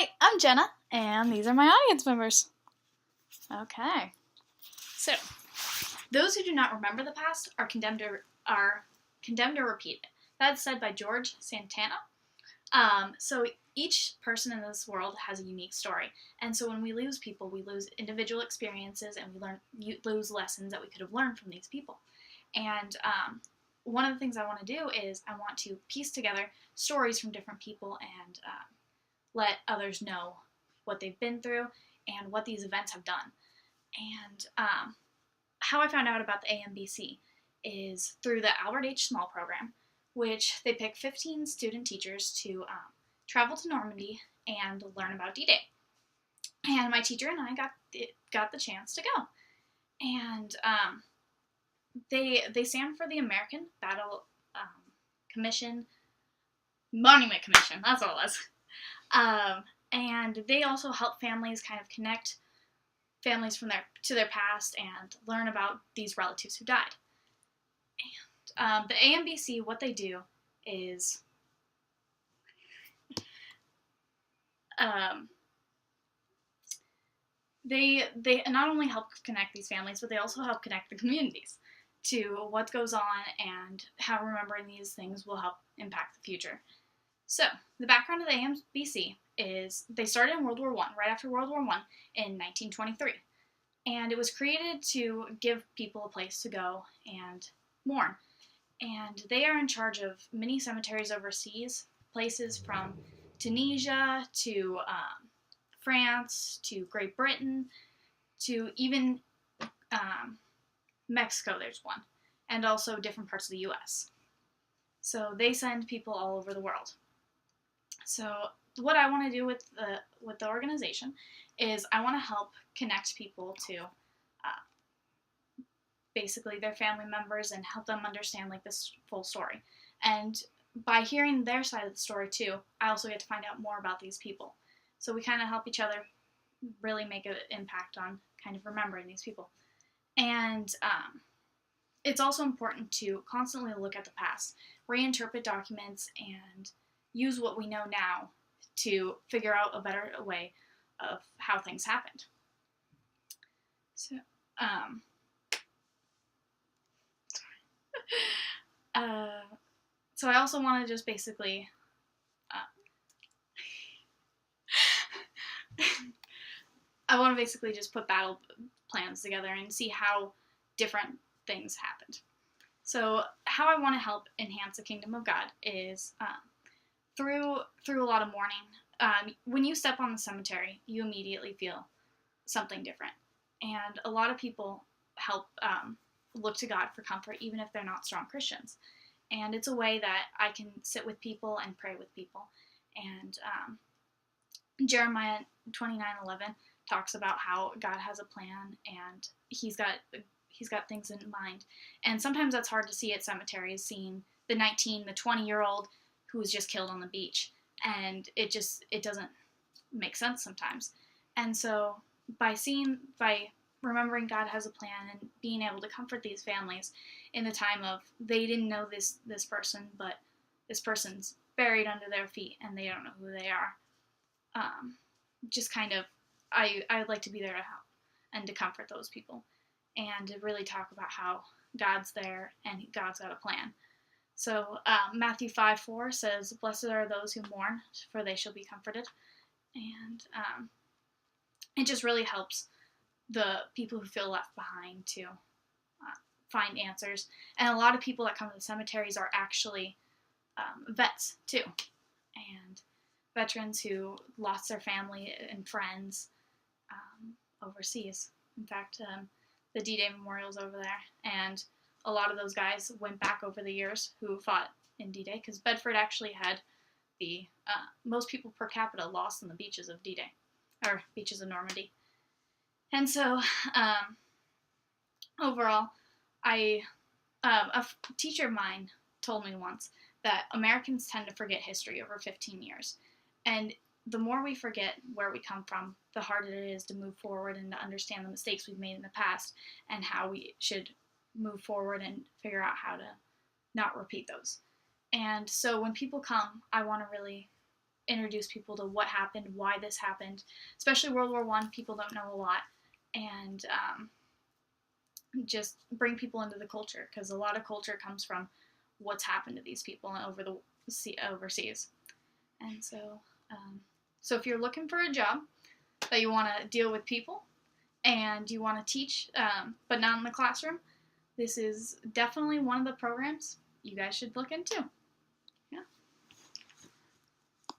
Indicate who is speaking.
Speaker 1: Hi, I'm Jenna, and these are my audience members. Okay. So, those who do not remember the past are condemned to repeat it. That's said by George Santana. So each person in this world has a unique story, and so when we lose people, we lose individual experiences, and we lose lessons that we could have learned from these people. And one of the things I want to do is I want to piece together stories from different people and let others know what they've been through and what these events have done. And how I found out about the AMBC is through the Albert H. Small program, which they pick 15 student teachers to travel to Normandy and learn about D-Day. And my teacher and I got the chance to go. And they stand for the American Battle Commission, Monument Commission, that's all it was. And they also help families kind of connect families to their past and learn about these relatives who died. And the AMBC, what they do is they not only help connect these families, but they also help connect the communities to what goes on and how remembering these things will help impact the future. So, the background of the AMBC is they started in World War I, right after World War I, in 1923. And it was created to give people a place to go and mourn. And they are in charge of many cemeteries overseas, places from Tunisia to France to Great Britain to even Mexico, there's one, and also different parts of the US. So they send people all over the world. So what I want to do with the organization is I want to help connect people to basically their family members and help them understand like this full story. And by hearing their side of the story too, I also get to find out more about these people. So we kind of help each other really make an impact on kind of remembering these people. And it's also important to constantly look at the past, reinterpret documents, and use what we know now to figure out a better way of how things happened. So, so I also want to just basically I want to basically just put battle plans together and see how different things happened. So how I want to help enhance the kingdom of God is through a lot of mourning. When you step on the cemetery, you immediately feel something different. And a lot of people help look to God for comfort, even if they're not strong Christians. And it's a way that I can sit with people and pray with people. And Jeremiah 29:11 talks about how God has a plan and He's got things in mind. And sometimes that's hard to see at cemeteries, seeing the 20-year-old who was just killed on the beach, and it doesn't make sense sometimes. And so by remembering God has a plan and being able to comfort these families in the time of they didn't know this person, but this person's buried under their feet and they don't know who they are. Just kind of, I'd like to be there to help and to comfort those people and to really talk about how God's there and God's got a plan. So Matthew 5:4 says, "Blessed are those who mourn, for they shall be comforted." And it just really helps the people who feel left behind to find answers. And a lot of people that come to the cemeteries are actually vets too, and veterans who lost their family and friends overseas. In fact, the D-Day Memorial's over there, and a lot of those guys went back over the years who fought in D-Day, because Bedford actually had the most people per capita lost on the beaches of D-Day, or beaches of Normandy. And so, overall, a teacher of mine told me once that Americans tend to forget history over 15 years. And the more we forget where we come from, the harder it is to move forward and to understand the mistakes we've made in the past and how we should move forward and figure out how to not repeat those. And so when people come, I want to really introduce people to what happened, why this happened, especially World War I. People don't know a lot, and just bring people into the culture, because a lot of culture comes from what's happened to these people overseas. And so if you're looking for a job that you want to deal with people and you want to teach, but not in the classroom, this is definitely one of the programs you guys should look into.